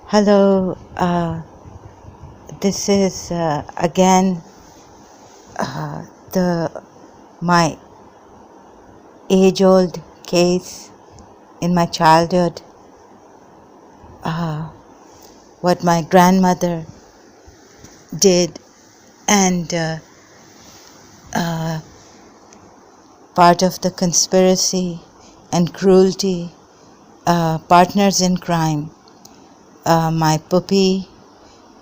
Hello, this is again the my age-old case in my childhood. What my grandmother did, and part of the conspiracy and cruelty, partners in crime. My puppy,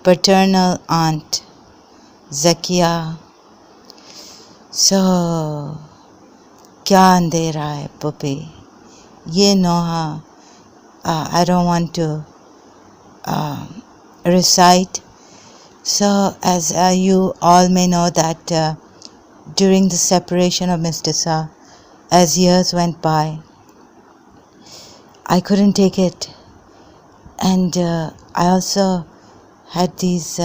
paternal aunt, Zakia. So, क्या अंधेरा है puppy? ये नोहा. I don't want to recite. So, as you all may know that during the separation of Mr. Sa, as years went by, I couldn't take it. And I also had these,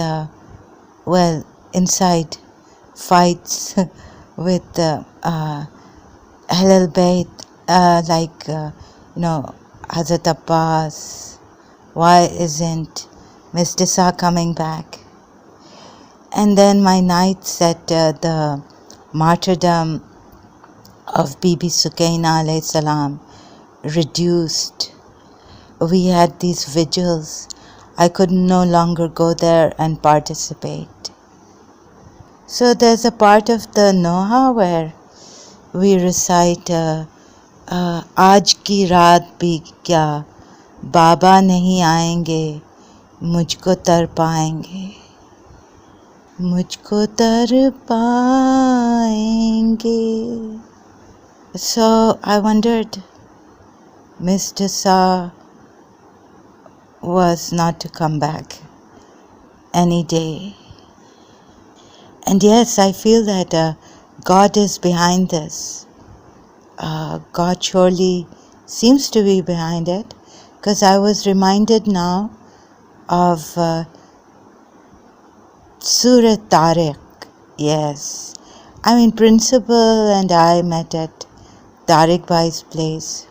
inside fights with Ahlul Bayt, Hazrat Abbas. Why isn't Mr. Sa coming back? And then my nights at the martyrdom of Bibi Sukaina alayhi salam reduced. We had these vigils. I could no longer go there and participate. So there's a part of the Noha where we recite Aaj ki raat bhi kya Baba nahi aayenge mujhko tar paayenge mujhko tar paayenge. So I wondered, Mr. Sa was not to come back any day. And yes, I feel that God is behind this. God surely seems to be behind it, because I was reminded now of Surah Tariq. Yes, I mean, Principal and I met at Tariq Bhai's place.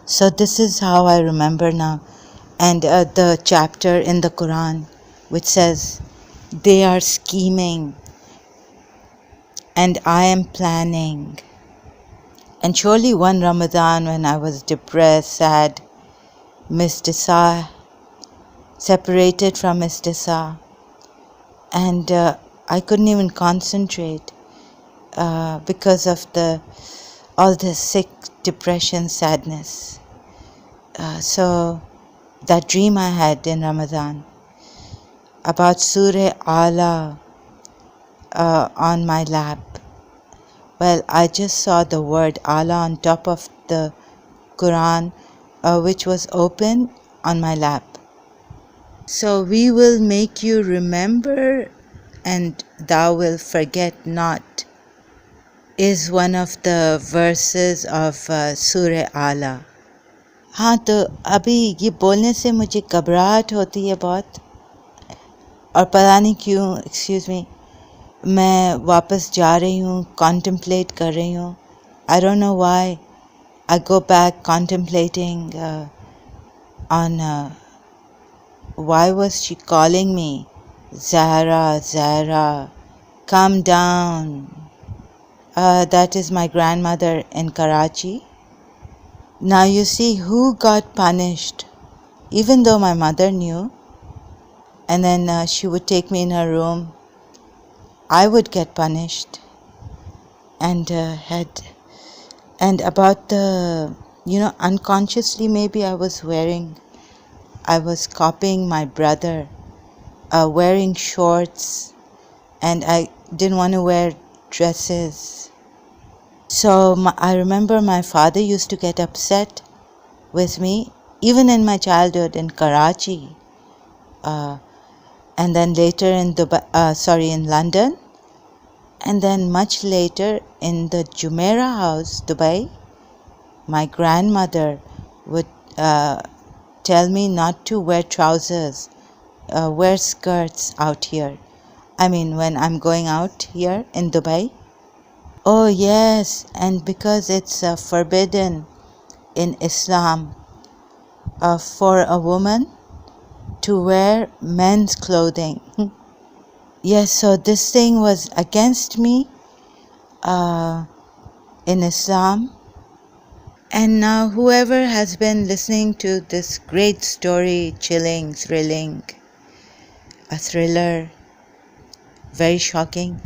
So this is how I remember now. And the chapter in the Quran which says, they are scheming and I am planning. And surely one Ramadan when I was depressed, sad, Mr. Sa, separated from Mr. Sa, and I couldn't even concentrate because of all the sick depression, sadness. So that dream I had in Ramadan about Surah Ala on my lap. Well, I just saw the word Allah on top of the Quran, which was open on my lap. So we will make you remember and thou will forget not is one of the verses of Surah Ala. हाँ, तो अभी ये बोलने से मुझे घबराहट होती है बहुत, और पता नहीं क्यों, एक्सक्यूज़ मी, मैं वापस जा रही हूँ, contemplate कर रही हूँ. I don't know why I go back contemplating on why was she calling me? Zahra, Zahra, come down. That is my grandmother in Karachi. Now you see who got punished, even though my mother knew, and then she would take me in her room. I would get punished, and about the, unconsciously maybe I was copying my brother, wearing shorts, and I didn't want to wear dresses. So I remember my father used to get upset with me, even in my childhood in Karachi, and then later in in London, and then much later in the Jumeirah house, Dubai. My grandmother would tell me not to wear trousers, wear skirts out here. I mean, when I'm going out here in Dubai. Oh yes, and because it's forbidden in Islam for a woman to wear men's clothing. Yes, so this thing was against me in Islam. And now whoever has been listening to this great story, chilling, thrilling, a thriller, very shocking,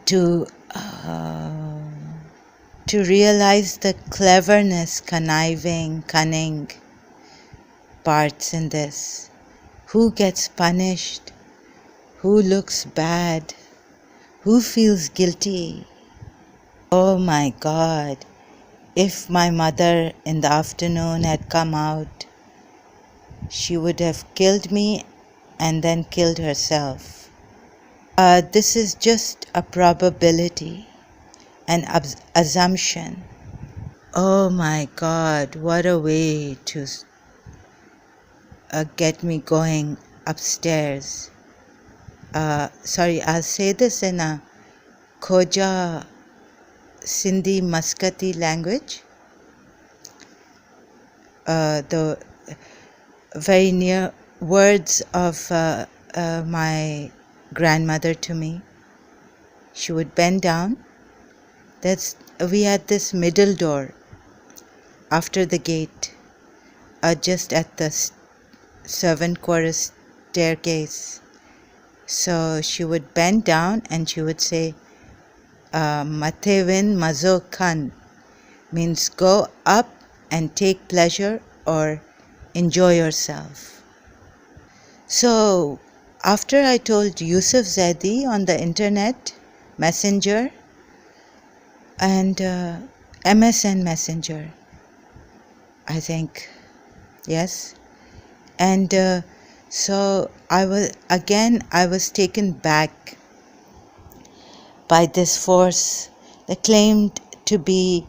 to realize the cleverness, conniving, cunning parts in this. Who gets punished? Who looks bad? Who feels guilty? Oh my God, if my mother in the afternoon had come out, she would have killed me and then killed herself. This is just a probability, an assumption. Oh my God, what a way to get me going upstairs. Sorry, I'll say this in a Khoja Sindhi Muscati language. The very near words of my grandmother to me. She would bend down. We had this middle door after the gate, just at the servant quarters staircase. So she would bend down and she would say, Matevin Mazo Khan, means go up and take pleasure or enjoy yourself. So after I told Yusuf Zaidi on the internet messenger and MSN messenger, I think, yes, and so I was taken back by this force that claimed to be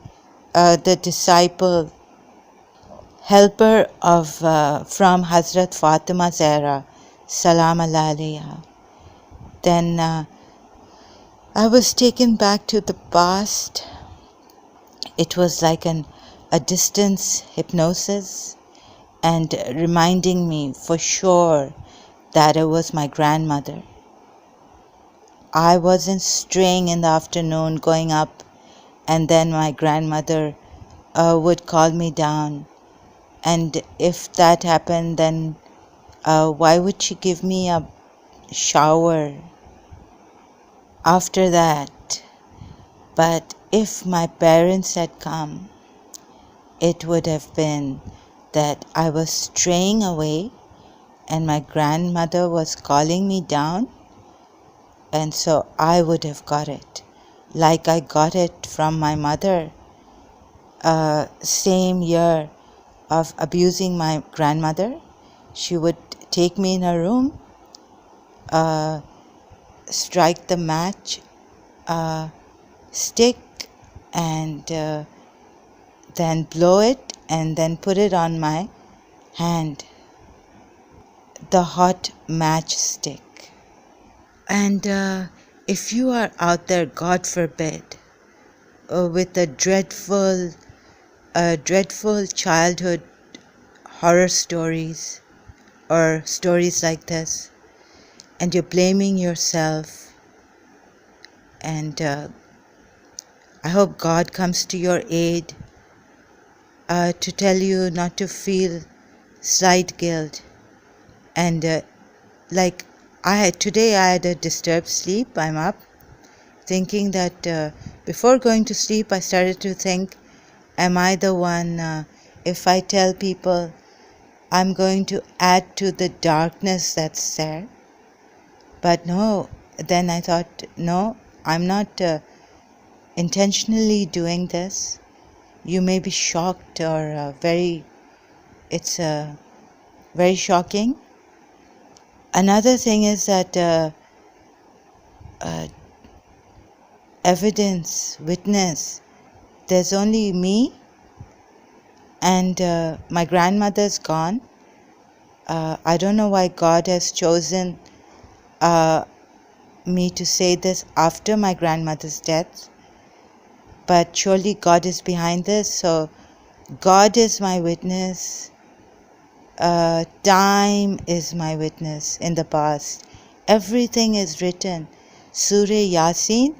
the disciple, helper of from Hazrat Fatima Zahra, Salam Alayha. Then I was taken back to the past. It was like a distance hypnosis, and reminding me for sure that it was my grandmother. I wasn't straying in the afternoon going up, and then my grandmother would call me down. And if that happened, then why would she give me a shower after that? But if my parents had come, it would have been that I was straying away and my grandmother was calling me down, and so I would have got it like I got it from my mother. Same year of abusing my grandmother, she would take me in her room, strike the match stick, and then blow it and then put it on my hand, the hot matchstick. And if you are out there, God forbid, with a dreadful childhood horror stories or stories like this, and you're blaming yourself, and I hope God comes to your aid to tell you not to feel slight guilt. And like today I had a disturbed sleep. I'm up thinking that before going to sleep I started to think, am I the one, if I tell people, I'm going to add to the darkness that's there? But no, then I thought, no, I'm not intentionally doing this. You may be shocked or it's very shocking. Another thing is that evidence, witness, there's only me and my grandmother's gone. I don't know why God has chosen me to say this after my grandmother's death, but surely God is behind this. So God is my witness, Time is my witness in the past. Everything is written. Surah Yasin,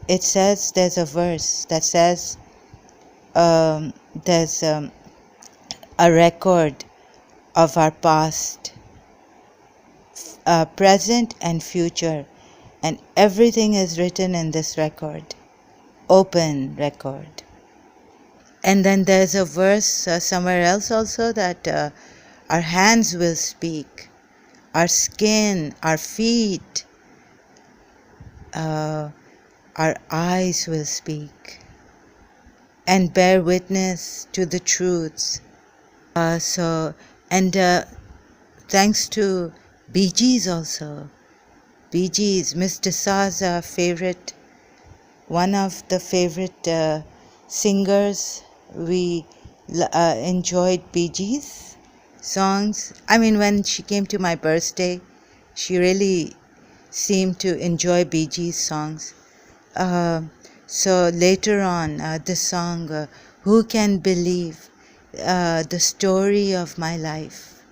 it says, there's a verse that says there's a record of our past, present and future, and everything is written in this record, open record. And then there's a verse somewhere else also that our hands will speak, our skin, our feet, our eyes will speak and bear witness to the truths. Thanks to Bee Gees also. Bee Gees, Mr. Sa's favorite, one of the favorite singers. We enjoyed Bee Gees songs. I mean, when she came to my birthday, she really seemed to enjoy Bee Gees songs. So later on, this song, Who Can Believe, the story of my life,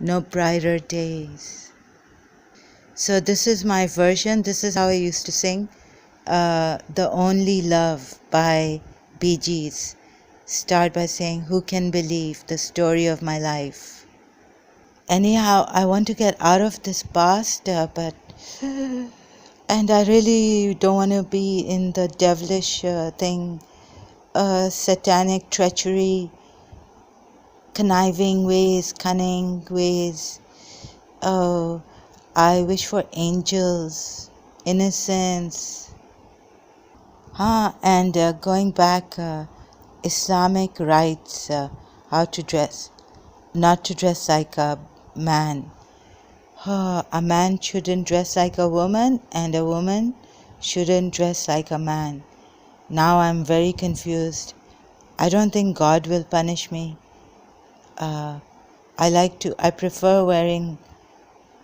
no brighter days. So this is my version. This is how I used to sing. The Only Love by Bee Gees. Start by saying, who can believe the story of my life? Anyhow, I want to get out of this past, and I really don't want to be in the devilish thing, satanic treachery, conniving ways, cunning ways. Oh, I wish for angels, innocence. And going back, Islamic rights, how to dress. Not to dress like a man. A man shouldn't dress like a woman, and a woman shouldn't dress like a man. Now I'm very confused. I don't think God will punish me. I prefer wearing,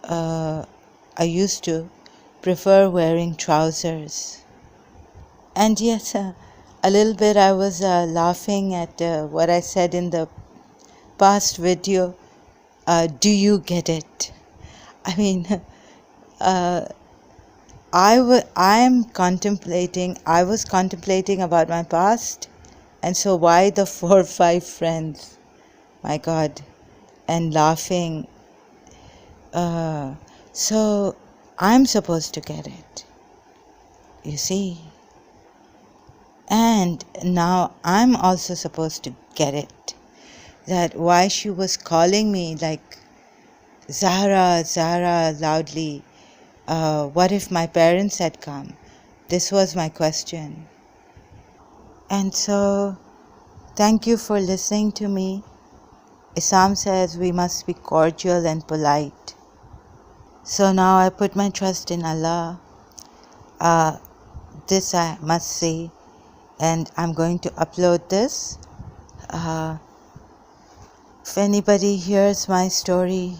I used to prefer wearing trousers. And yes, a little bit I was laughing at what I said in the past video. Do you get it? I mean, I was contemplating about my past, and so why the 4 or 5 friends? My God, and laughing. So I'm supposed to get it, you see. And now I'm also supposed to get it. That why she was calling me like Zahra, Zahra loudly. What if my parents had come? This was my question. And so, thank you for listening to me. Islam says we must be cordial and polite. So now I put my trust in Allah. This I must say. And I'm going to upload this. If anybody hears my story,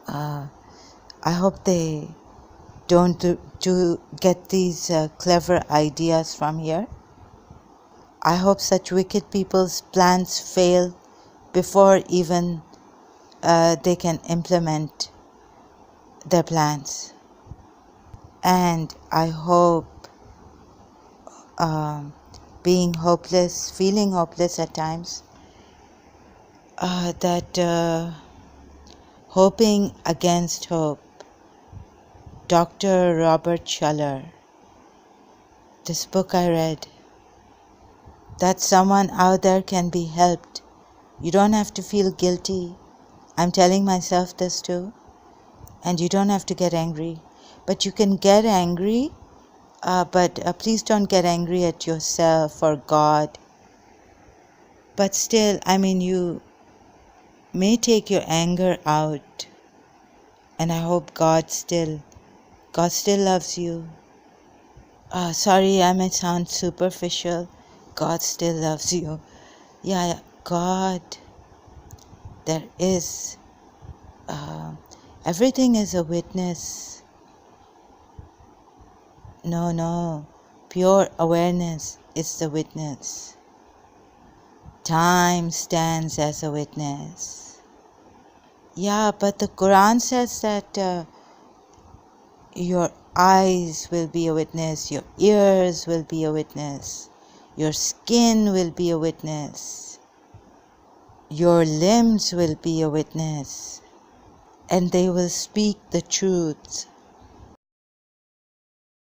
I hope they don't get these clever ideas from here. I hope such wicked people's plans fail before even they can implement their plans. And I hope being hopeless, feeling hopeless at times, that hoping against hope. Dr. Robert Schuller, this book I read, that someone out there can be helped. You don't have to feel guilty. I'm telling myself this too. And you don't have to get angry. But you can get angry, but please don't get angry at yourself or God. But still, I mean, you may take your anger out. And I hope God still loves you. Sorry, I may sound superficial. God still loves you. Yeah, God, there is. Everything is a witness. No. Pure awareness is the witness. Time stands as a witness. Yeah, but the Quran says that your eyes will be a witness, your ears will be a witness, your skin will be a witness, your limbs will be a witness, and they will speak the truth.